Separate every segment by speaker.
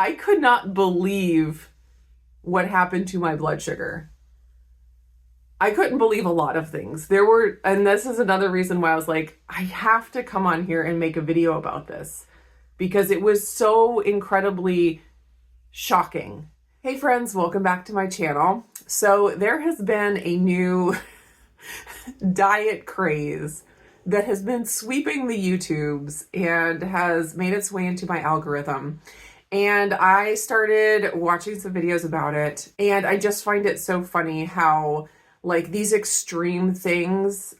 Speaker 1: I could not believe what happened to my blood sugar. I couldn't believe a lot of things. And this is another reason why I was like, I have to come on here and make a video about this because it was so incredibly shocking. Hey friends, welcome back to my channel. So there has been a new diet craze that has been sweeping the YouTubes and has made its way into my algorithm. And I started watching some videos about it, and I just find it so funny how like these extreme things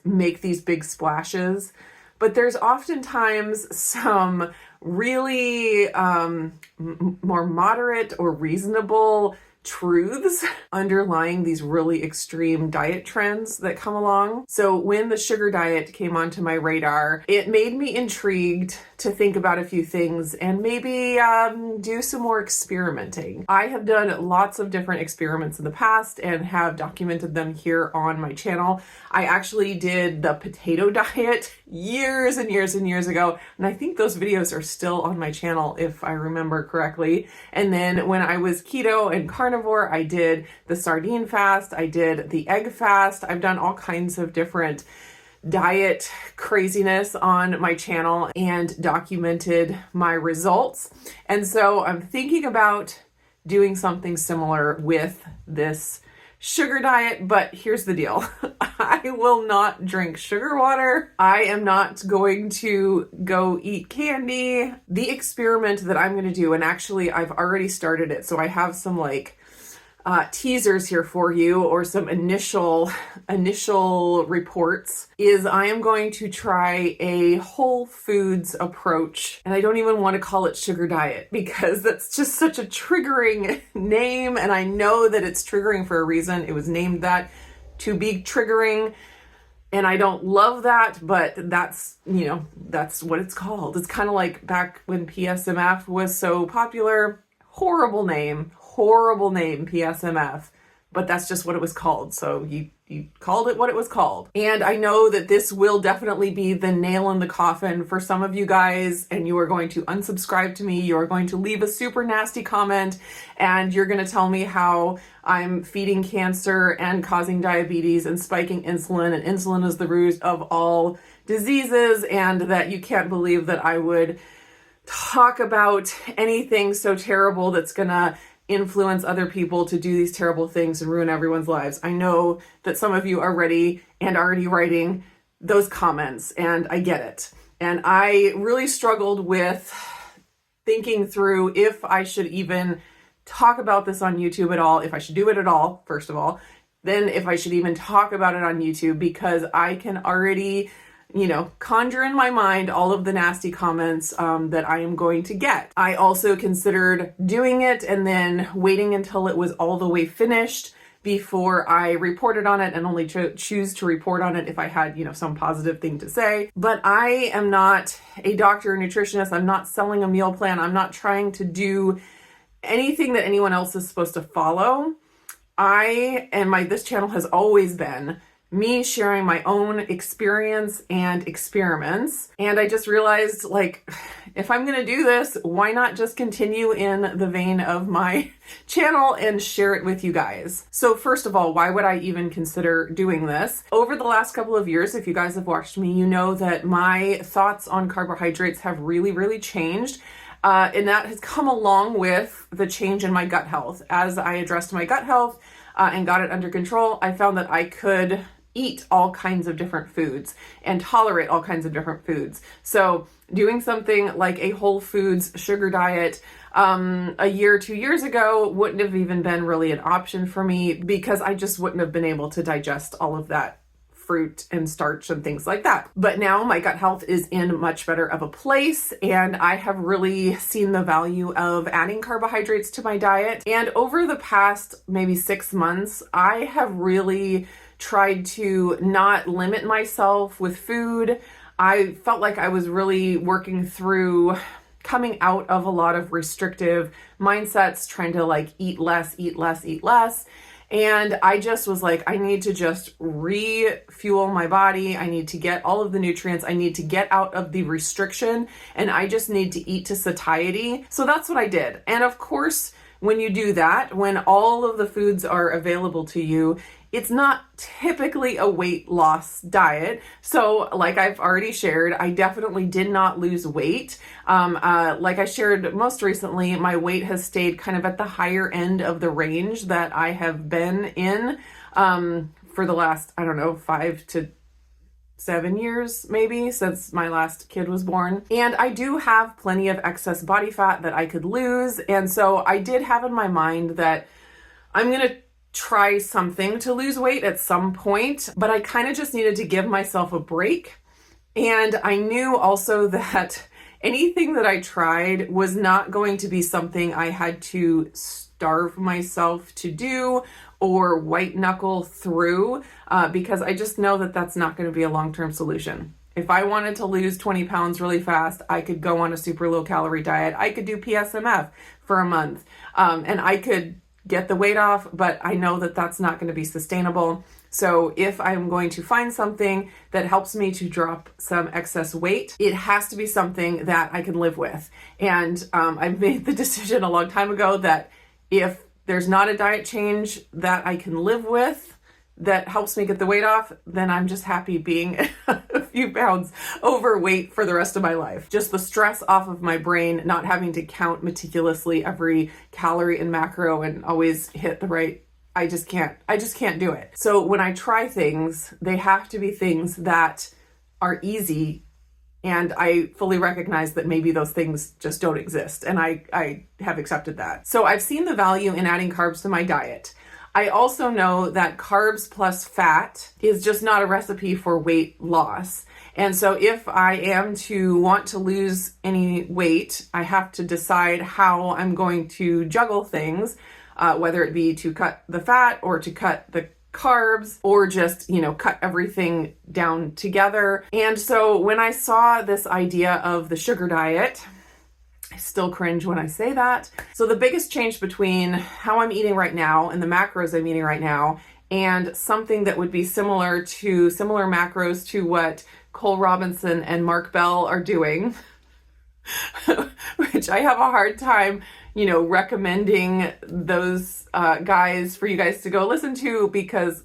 Speaker 1: make these big splashes. But there's oftentimes some really more moderate or reasonable truths underlying these really extreme diet trends that come along. So when the sugar diet came onto my radar, it made me intrigued to think about a few things and maybe do some more experimenting. I have done lots of different experiments in the past and have documented them here on my channel. I actually did the potato diet years and years and years ago, and I think those videos are still on my channel if I remember correctly. And then when I was keto and carnivore, I did the sardine fast, I did the egg fast. I've done all kinds of different diet craziness on my channel and documented my results. And so I'm thinking about doing something similar with this sugar diet, but here's the deal. I will not drink sugar water. I am not going to go eat candy. The experiment that I'm going to do, and actually I've already started it, so I have some like teasers here for you, or some initial reports, is I am going to try a whole foods approach. And I don't even want to call it sugar diet because that's just such a triggering name. And I know that it's triggering for a reason. It was named that to be triggering. And I don't love that, but that's, that's what it's called. It's kind of like back when PSMF was so popular. Horrible name, PSMF, but that's just what it was called. So you called it what it was called. And I know that this will definitely be the nail in the coffin for some of you guys, and you are going to unsubscribe to me. You are going to leave a super nasty comment, and you're going to tell me how I'm feeding cancer and causing diabetes and spiking insulin, and insulin is the root of all diseases, and that you can't believe that I would talk about anything so terrible that's gonna influence other people to do these terrible things and ruin everyone's lives. I know that some of you are ready and already writing those comments, and I get it. And I really struggled with thinking through if I should even talk about this on YouTube at all, if I should do it at all, first of all, then if I should even talk about it on YouTube, because I can already conjure in my mind all of the nasty comments that I am going to get. I also considered doing it and then waiting until it was all the way finished before I reported on it, and only choose to report on it if I had, some positive thing to say. But I am not a doctor or nutritionist. I'm not selling a meal plan. I'm not trying to do anything that anyone else is supposed to follow. This channel has always been me sharing my own experience and experiments. And I just realized, like, if I'm going to do this, why not just continue in the vein of my channel and share it with you guys? So first of all, why would I even consider doing this? Over the last couple of years, if you guys have watched me, you know that my thoughts on carbohydrates have really, really changed. And that has come along with the change in my gut health. As I addressed my gut health and got it under control, I found that I could eat all kinds of different foods and tolerate all kinds of different foods. So doing something like a whole foods sugar diet a year or 2 years ago wouldn't have even been really an option for me, because I just wouldn't have been able to digest all of that fruit and starch and things like that. But now my gut health is in much better of a place, and I have really seen the value of adding carbohydrates to my diet. And over the past maybe 6 months, I have really tried to not limit myself with food. I felt like I was really working through coming out of a lot of restrictive mindsets, trying to like eat less. And I just was like, I need to just refuel my body. I need to get all of the nutrients. I need to get out of the restriction, and I just need to eat to satiety. So that's what I did. And of course, when you do that, when all of the foods are available to you, it's not typically a weight loss diet. So like I've already shared, I definitely did not lose weight. Like I shared most recently, my weight has stayed kind of at the higher end of the range that I have been in for the last, I don't know, 5 to 7 years maybe since my last kid was born. And I do have plenty of excess body fat that I could lose. And so I did have in my mind that I'm going to try something to lose weight at some point, but I kind of just needed to give myself a break. And I knew also that anything that I tried was not going to be something I had to starve myself to do or white knuckle through, because I just know that that's not going to be a long-term solution. If I wanted to lose 20 pounds really fast, I could go on a super low calorie diet. I could do PSMF for a month, and I could get the weight off, but I know that that's not going to be sustainable. So if I'm going to find something that helps me to drop some excess weight, it has to be something that I can live with. And I made the decision a long time ago that if there's not a diet change that I can live with that helps me get the weight off, then I'm just happy being a few pounds overweight for the rest of my life. Just the stress off of my brain, not having to count meticulously every calorie and macro and always hit the right, I just can't do it. So when I try things, they have to be things that are easy, and I fully recognize that maybe those things just don't exist, and I have accepted that. So I've seen the value in adding carbs to my diet. I also know that carbs plus fat is just not a recipe for weight loss. And so if I am to want to lose any weight, I have to decide how I'm going to juggle things, whether it be to cut the fat or to cut the carbs or just, cut everything down together. And so when I saw this idea of the sugar diet, I still cringe when I say that. So the biggest change between how I'm eating right now and the macros I'm eating right now and something that would be similar macros to what Cole Robinson and Mark Bell are doing, which I have a hard time, recommending those guys for you guys to go listen to, because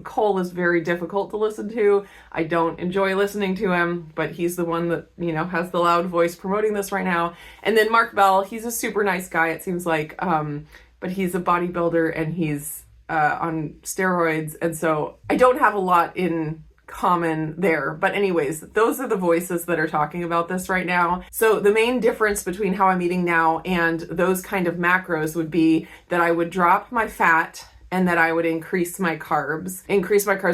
Speaker 1: Cole is very difficult to listen to. I don't enjoy listening to him, but he's the one that, has the loud voice promoting this right now. And then Mark Bell, he's a super nice guy, it seems like, but he's a bodybuilder and he's on steroids. And so I don't have a lot in common there. But anyways, those are the voices that are talking about this right now. So the main difference between how I'm eating now and those kind of macros would be that I would drop my fat and that I would increase my carbs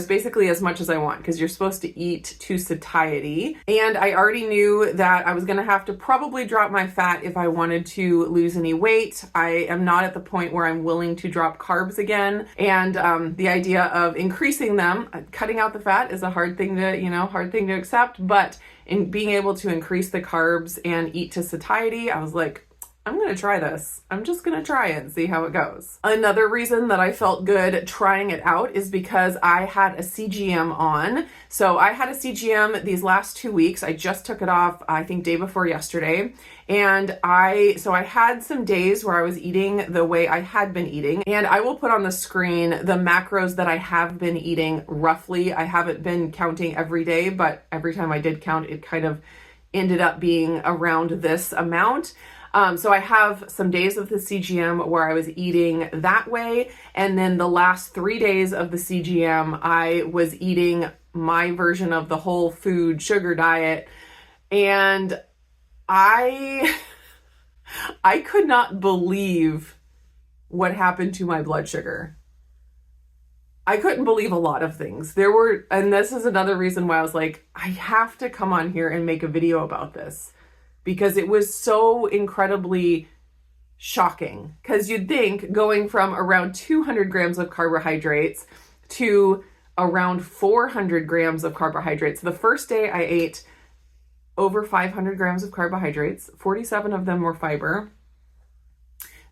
Speaker 1: basically as much as I want, because you're supposed to eat to satiety. And I already knew that I was going to have to probably drop my fat if I wanted to lose any weight. I am not at the point where I'm willing to drop carbs again. And the idea of increasing them, cutting out the fat is a hard thing to accept. But in being able to increase the carbs and eat to satiety, I was like, I'm going to try this. I'm just going to try it and see how it goes. Another reason that I felt good trying it out is because I had a CGM on. So I had a CGM these last 2 weeks. I just took it off, I think, day before yesterday. And I had some days where I was eating the way I had been eating. And I will put on the screen the macros that I have been eating roughly. I haven't been counting every day, but every time I did count, it kind of ended up being around this amount. So I have some days of the CGM where I was eating that way. And then the last 3 days of the CGM, I was eating my version of the whole food sugar diet. And I could not believe what happened to my blood sugar. I couldn't believe a lot of things. And this is another reason why I was like, I have to come on here and make a video about this, because it was so incredibly shocking. Because you'd think going from around 200 grams of carbohydrates to around 400 grams of carbohydrates. The first day I ate over 500 grams of carbohydrates, 47 of them were fiber.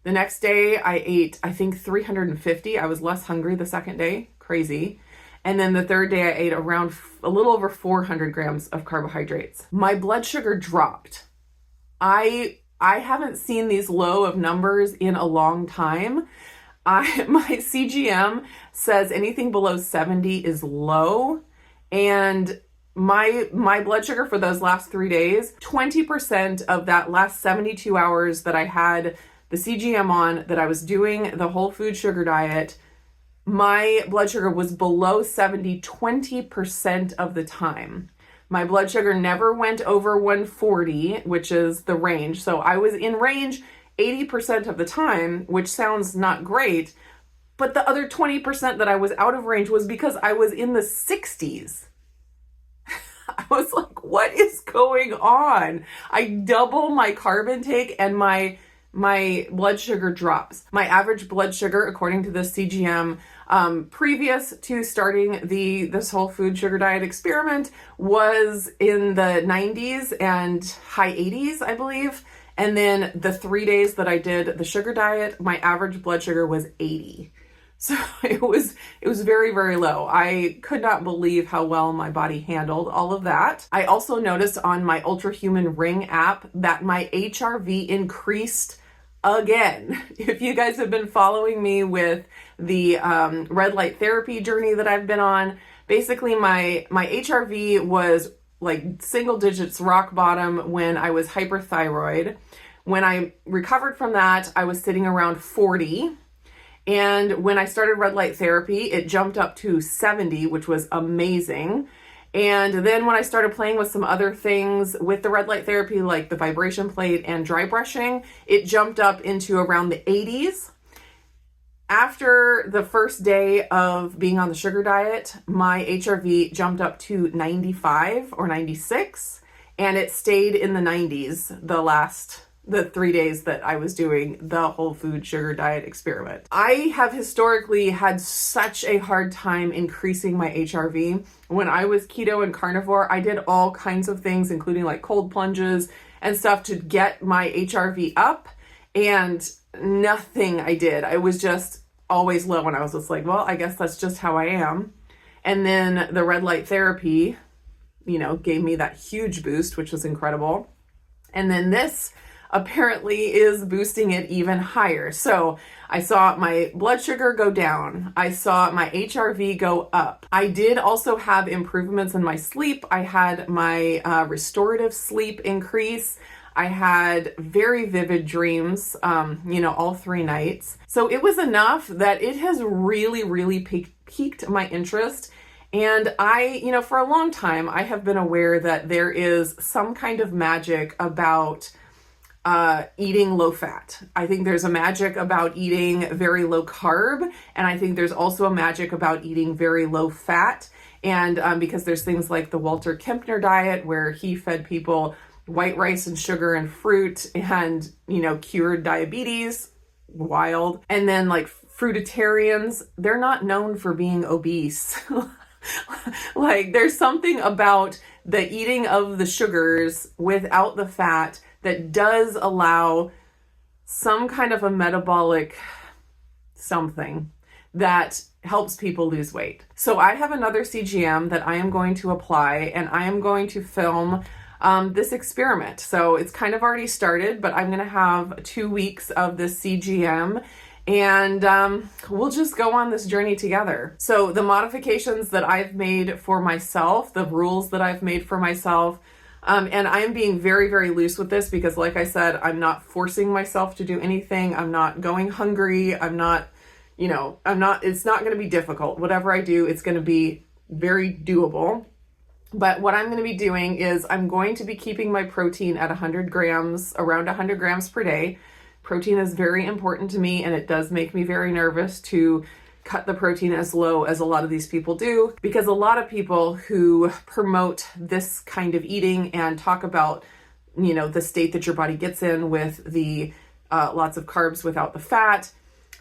Speaker 1: The next day I ate, I think 350. I was less hungry the second day. Crazy. And then the third day I ate around a little over 400 grams of carbohydrates. My blood sugar dropped. I haven't seen these low of numbers in a long time. My CGM says anything below 70 is low. And my blood sugar for those last 3 days, 20% of that last 72 hours that I had the CGM on, that I was doing the whole food sugar diet, my blood sugar was below 70 20% of the time. My blood sugar never went over 140, which is the range. So I was in range 80% of the time, which sounds not great. But the other 20% that I was out of range was because I was in the 60s. I was like, what is going on? I double my carb intake and my blood sugar drops. My average blood sugar, according to the CGM, previous to starting this whole food sugar diet experiment, was in the 90s and high 80s, I believe. And then the 3 days that I did the sugar diet, my average blood sugar was 80. So it was very, very low. I could not believe how well my body handled all of that. I also noticed on my Ultra Human Ring app that my HRV increased again. If you guys have been following me with the red light therapy journey that I've been on, basically my HRV was like single digits, rock bottom, when I was hyperthyroid. When I recovered from that, I was sitting around 40. And when I started red light therapy, it jumped up to 70, which was amazing. And then when I started playing with some other things with the red light therapy, like the vibration plate and dry brushing, it jumped up into around the 80s. After the first day of being on the sugar diet, my HRV jumped up to 95 or 96, and it stayed in the 90s the 3 days that I was doing the whole food sugar diet experiment. I have historically had such a hard time increasing my HRV. When I was keto and carnivore, I did all kinds of things, including like cold plunges and stuff, to get my HRV up, and nothing I did. I was just always low, and I was just like, well, I guess that's just how I am. And then the red light therapy, gave me that huge boost, which was incredible. And then this apparently is boosting it even higher. So I saw my blood sugar go down. I saw my HRV go up. I did also have improvements in my sleep. I had my restorative sleep increase. I had very vivid dreams, all 3 nights. So it was enough that it has really, really piqued my interest. And I, for a long time, I have been aware that there is some kind of magic about eating low fat. I think there's a magic about eating very low carb, and I think there's also a magic about eating very low fat. And because there's things like the Walter Kempner diet, where he fed people white rice and sugar and fruit and, cured diabetes, wild. And then like fruitarians, they're not known for being obese. Like there's something about the eating of the sugars without the fat that does allow some kind of a metabolic something that helps people lose weight. So I have another CGM that I am going to apply, and I am going to film this experiment. So it's kind of already started, but I'm going to have 2 weeks of this CGM, and we'll just go on this journey together. So the modifications that I've made for myself, the rules that I've made for myself, and I'm being very, very loose with this because, like I said, I'm not forcing myself to do anything. I'm not going hungry. It's not going to be difficult. Whatever I do, it's going to be very doable. But what I'm going to be doing is I'm going to be keeping my protein at 100 grams, around 100 grams per day. Protein is very important to me, and it does make me very nervous to cut the protein as low as a lot of these people do, because a lot of people who promote this kind of eating and talk about, the state that your body gets in with the lots of carbs without the fat,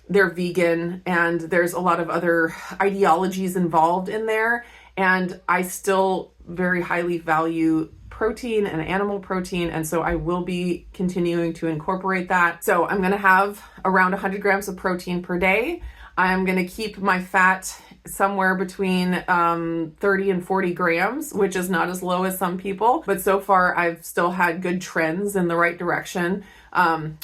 Speaker 1: they're vegan, and there's a lot of other ideologies involved in there. And I still very highly value protein and animal protein, and so I will be continuing to incorporate that. So I'm gonna have around 100 grams of protein per day. I'm gonna keep my fat somewhere between 30 and 40 grams, which is not as low as some people, but so far I've still had good trends in the right direction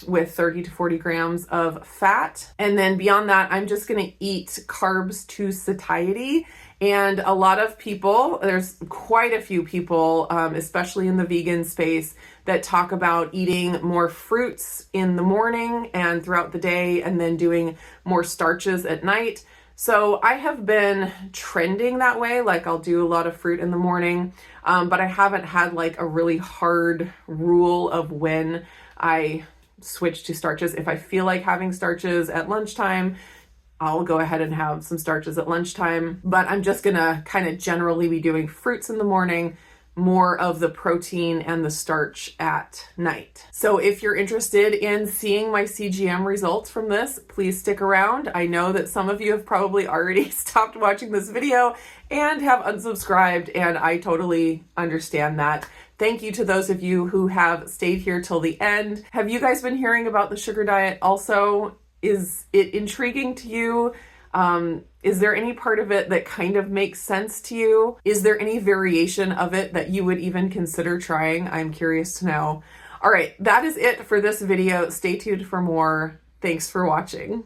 Speaker 1: with 30 to 40 grams of fat. And then beyond that, I'm just gonna eat carbs to satiety. And a lot of people, there's quite a few people, especially in the vegan space, that talk about eating more fruits in the morning and throughout the day, and then doing more starches at night. So I have been trending that way. Like I'll do a lot of fruit in the morning, but I haven't had like a really hard rule of when I switch to starches. If I feel like having starches at lunchtime, I'll go ahead and have some starches at lunchtime, but I'm just gonna kind of generally be doing fruits in the morning, more of the protein and the starch at night. So if you're interested in seeing my CGM results from this, please stick around. I know that some of you have probably already stopped watching this video and have unsubscribed, and I totally understand that. Thank you to those of you who have stayed here till the end. Have you guys been hearing about the sugar diet also? Is it intriguing to you? Is there any part of it that kind of makes sense to you? Is there any variation of it that you would even consider trying? I'm curious to know. All right, that is it for this video. Stay tuned for more. Thanks for watching.